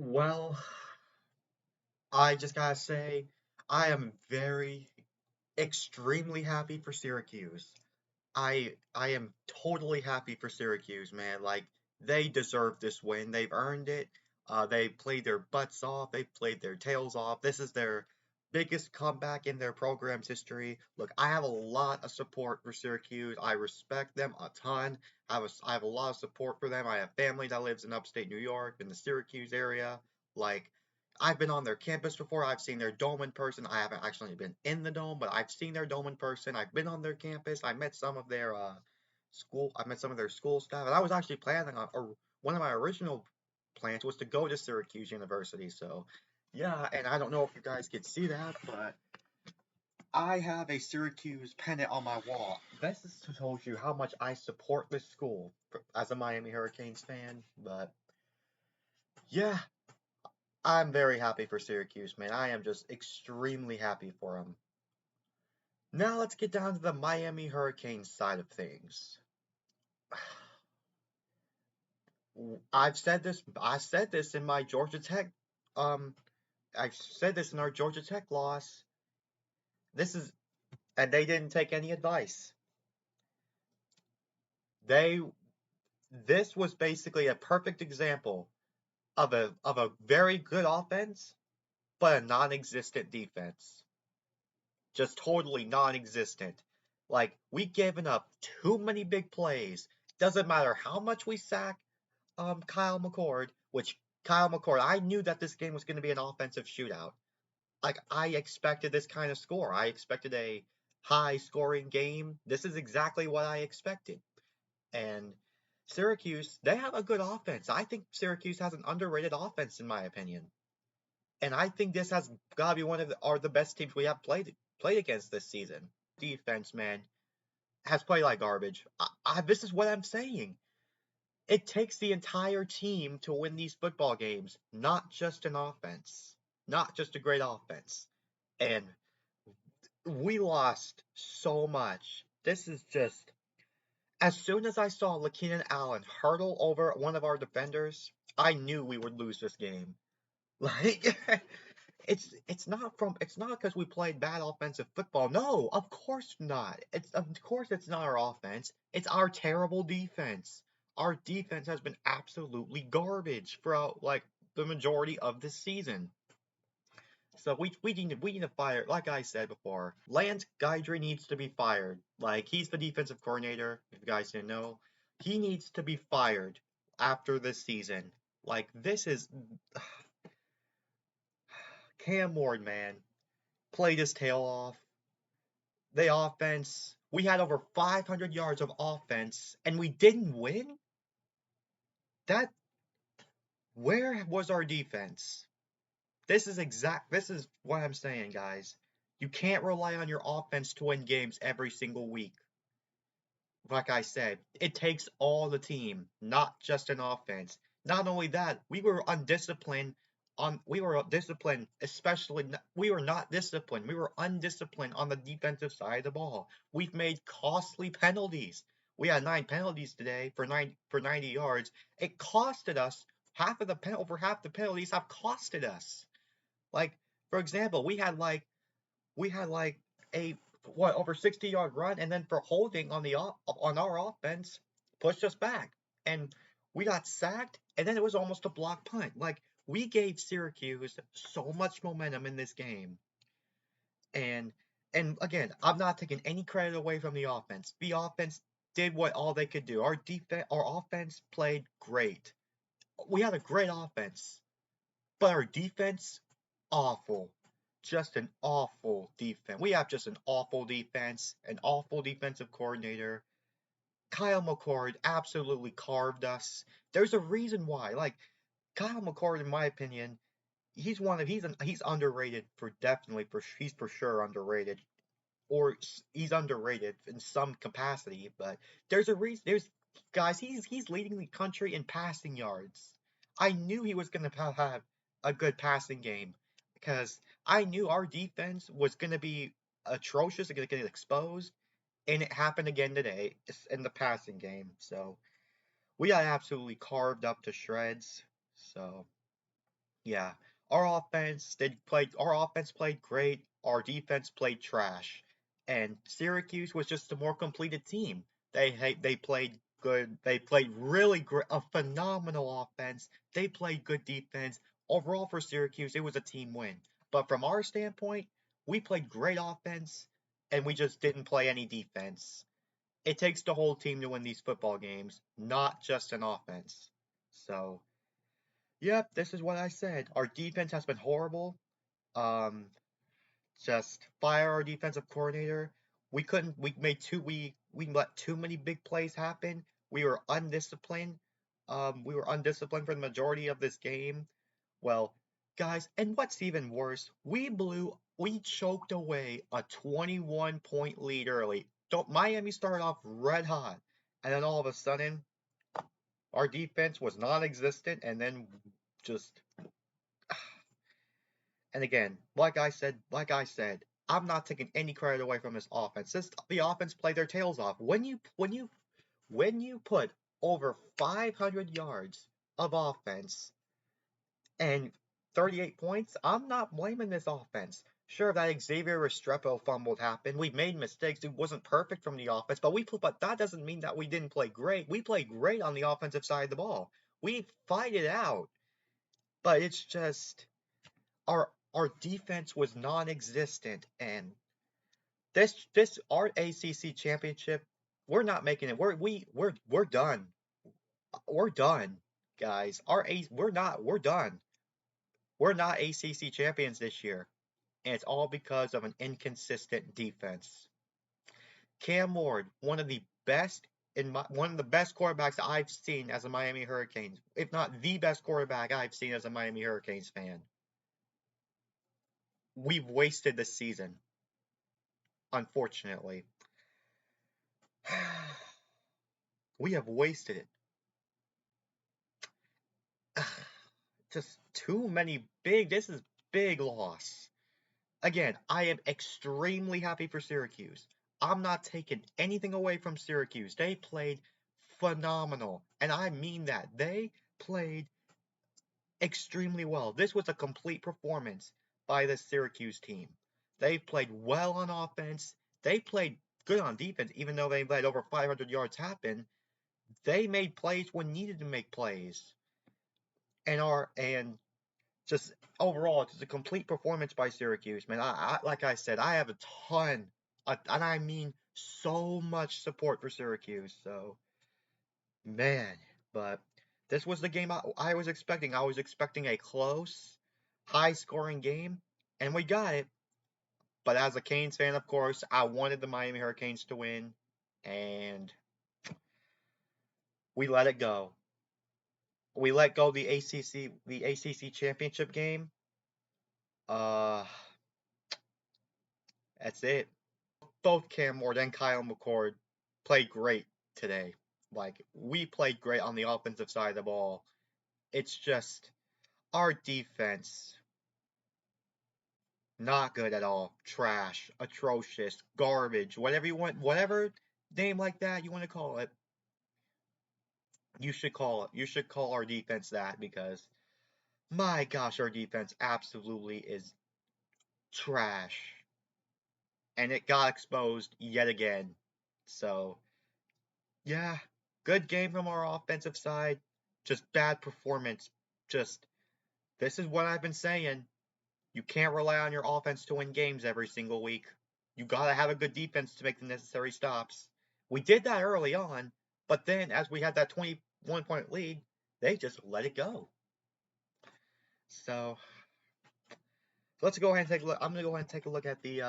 Well, I just gotta say, I am extremely happy for Syracuse. I am totally happy for Syracuse, man. Like they deserve this win. They've earned it. They played their butts off. They played their tails off. This is their biggest comeback in their program's history. Look, I have a lot of support for Syracuse. I respect them a ton. I have a lot of support for them. I have family that lives in upstate New York, in the Syracuse area. Like, I've been on their campus before. I've seen their dome in person. I haven't actually been in the dome, but I've seen their dome in person. I've been on their campus. I met some of their school. I met some of their school staff, and I was actually planning on, or one of my original plans was to go to Syracuse University. So, yeah, and I don't know if you guys could see that, but I have a Syracuse pennant on my wall. This is to show you how much I support this school as a Miami Hurricanes fan. But yeah, I'm very happy for Syracuse, man. I am just extremely happy for them. Now let's get down to the Miami Hurricanes side of things. I said this in my Georgia Tech um I said this in our Georgia Tech loss. This is and they didn't take any advice. They This was basically a perfect example of a very good offense, but a non-existent defense. Just totally non-existent. Like we given up too many big plays. Doesn't matter how much we sack Kyle McCord, which Kyle McCord, I knew that this game was going to be an offensive shootout. Like I expected this kind of score. I expected a high scoring game. This is exactly what I expected. And Syracuse, they have a good offense. I think Syracuse has an underrated offense in my opinion. And I think this has got to be one of the best teams we have played against this season. Defense, man, has played like garbage. This is what I'm saying. It takes the entire team to win these football games, not just an offense, not just a great offense. And we lost so much. This is just as soon as I saw LaKeenan Allen hurdle over one of our defenders, I knew we would lose this game. Like it's not because we played bad offensive football. No, of course not. It's not our offense. It's our terrible defense. Our defense has been absolutely garbage throughout like the majority of this season. So we need to fire. Like I said before, Lance Guidry needs to be fired. Like he's the defensive coordinator. If you guys didn't know, he needs to be fired after this season. Like this is Cam Ward, man, played his tail off. The offense, we had over 500 yards of offense, and we didn't win. That Where was our defense? This is what I'm saying, guys. You can't rely on your offense to win games every single week. Like I said, it takes all the team, not just an offense. Not only that, we were disciplined, we were not disciplined. We were undisciplined on the defensive side of the ball. We've made costly penalties. We had 9 penalties today for 90 yards. It costed us over half the penalties have costed us. Like, for example, we had like a over 60-yard run, and then for holding on our offense pushed us back, and we got sacked, and then it was almost a block punt. Like we gave Syracuse so much momentum in this game, and again, I'm not taking any credit away from the offense. The offense did what all they could do. Our offense played great. We had a great offense, but our defense, awful. Just an awful defense. We have just an awful defense, an awful defensive coordinator. Kyle McCord absolutely carved us. There's a reason why. Like Kyle McCord, in my opinion, he's underrated for definitely for he's for sure underrated, or he's underrated in some capacity. But there's a reason. There's guys. He's leading the country in passing yards. I knew he was going to have a good passing game because I knew our defense was going to be atrocious and going to get exposed, and it happened again today in the passing game. So we got absolutely carved up to shreds. So Yeah, our offense played great. Our defense played trash, and Syracuse was just a more completed team. They played good. They played really great, a phenomenal offense. They played good defense. Overall, for Syracuse, it was a team win. But from our standpoint, we played great offense, and we just didn't play any defense. It takes the whole team to win these football games, not just an offense. So. Yep, this is what I said. Our defense has been horrible. Um, just fire our defensive coordinator. We couldn't. We let too many big plays happen. We were undisciplined. We were undisciplined for the majority of this game. Well, guys, and what's even worse, we choked away a 21-point lead early. Don't Miami started off red hot, and then all of a sudden, our defense was non-existent, and then just And again, like I said, I'm not taking any credit away from this offense. The offense played their tails off. When you put over 500 yards of offense and 38 points, I'm not blaming this offense. Sure, that Xavier Restrepo fumble happened. We made mistakes. It wasn't perfect from the offense, but that doesn't mean that we didn't play great. We played great on the offensive side of the ball. We fight it out, but it's just our defense was non-existent, and this our ACC championship, we're not making it. We're done. We're done, guys. We're done. We're not ACC champions this year, and it's all because of an inconsistent defense. Cam Ward, one of the best quarterbacks I've seen as a Miami Hurricanes, if not the best quarterback I've seen as a Miami Hurricanes fan. We've wasted the season, unfortunately. We have wasted it. Just too many this is big loss. Again, I am extremely happy for Syracuse. I'm not taking anything away from Syracuse. They played phenomenal. And I mean that. They played extremely well. This was a complete performance by the Syracuse team. They played well on offense. They played good on defense, even though they let over 500 yards happen. They made plays when needed to make plays. And just overall, it's just a complete performance by Syracuse, man. Like I said, I have a ton, and I mean so much support for Syracuse. So, man, but this was the game I was expecting. I was expecting a close, high-scoring game, and we got it. But as a Canes fan, of course, I wanted the Miami Hurricanes to win, and we let it go. We let go the ACC championship game. Uh, that's it. Both Cam Ward and Kyle McCord played great today. Like, we played great on the offensive side of the ball. It's just our defense, not good at all. Trash, atrocious, garbage, whatever you want, whatever name like that you want to call it, you should call it. You should call our defense that because, my gosh, our defense absolutely is trash. And it got exposed yet again. So, yeah, good game from our offensive side. Just bad performance. Just this is what I've been saying. You can't rely on your offense to win games every single week. You gotta have a good defense to make the necessary stops. We did that early on, but then as we had that 21-point lead, they just let it go. So let's go ahead and take a look. I'm gonna go ahead and take a look at the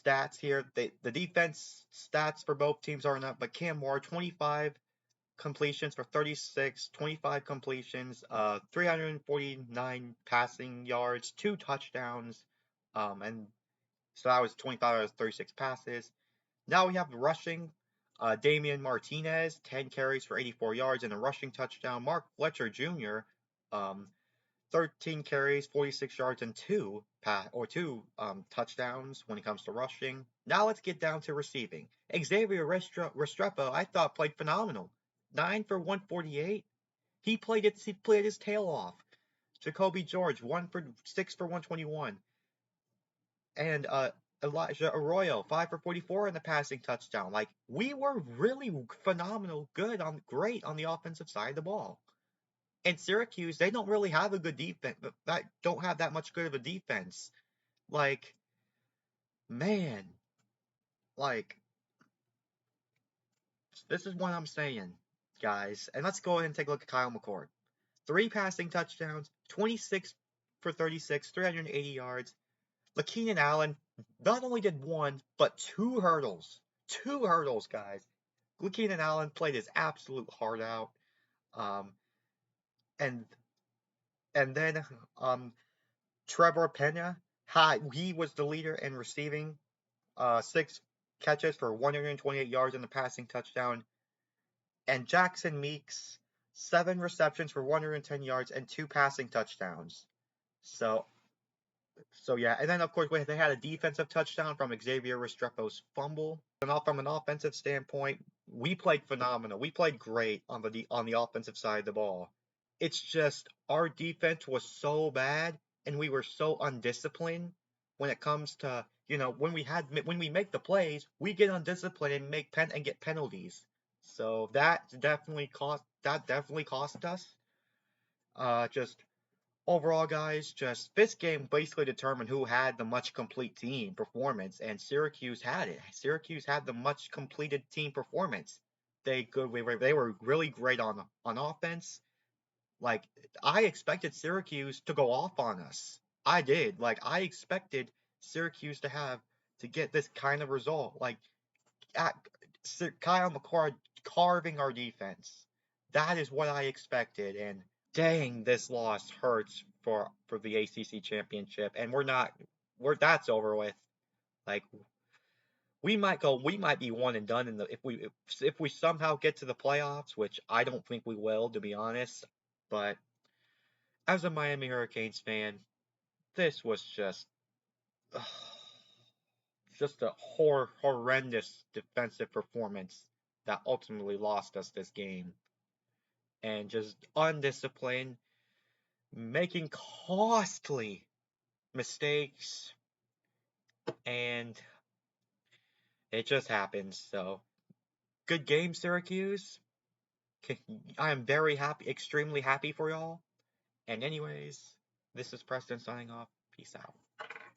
stats here. The defense stats for both teams are not, but Cam Moore, 25 completions for 36, 25 completions, 349 passing yards, 2 touchdowns, and so that was 25 out of 36 passes. Now we have rushing. Damian Martinez, 10 carries for 84 yards and a rushing touchdown. Mark Fletcher Jr., um, 13 carries, 46 yards, and two touchdowns when it comes to rushing. Now let's get down to receiving. Xavier Restrepo, I thought played phenomenal. 9 for 148. He played his tail off. Jacoby George, 1 for 6 for 121. And Elijah Arroyo, 5 for 44 in the passing touchdown. Like, we were really phenomenal, great on the offensive side of the ball. And Syracuse, they don't really have a good defense, that don't have that much good of a defense. Like, man, like, this is what I'm saying, guys. And let's go ahead and take a look at Kyle McCord. 3 passing touchdowns, 26 for 36, 380 yards. LaKeenan Allen not only did one, but two hurdles. Two hurdles, guys. LaKeenan Allen played his absolute heart out. Um, and and then Trevor Pena, he was the leader in receiving. 6 catches for 128 yards in the passing touchdown. And Jackson Meeks, 7 receptions for 110 yards and 2 passing touchdowns. So yeah, and then of course they had a defensive touchdown from Xavier Restrepo's fumble. And from an offensive standpoint, we played phenomenal. We played great on the offensive side of the ball. It's just our defense was so bad, and we were so undisciplined when it comes to when we make the plays, we get undisciplined and get penalties. So that definitely cost us. Just overall, guys, just this game basically determined who had the much complete team performance, and Syracuse had it. Syracuse had the much completed team performance. They were really great on offense. Like, I expected Syracuse to go off on us. I did. Like, I expected Syracuse to get this kind of result. Like, at, Kyle McCord carving our defense. That is what I expected, and dang, this loss hurts for the ACC championship, and that's over with. Like, we might be one and done if we somehow get to the playoffs, which I don't think we will, to be honest. But as a Miami Hurricanes fan, this was just a horrendous defensive performance that ultimately lost us this game, and just undisciplined, making costly mistakes, and it just happens. So, good game, Syracuse. I am very happy, extremely happy for y'all. And anyways, this is Preston signing off. Peace out.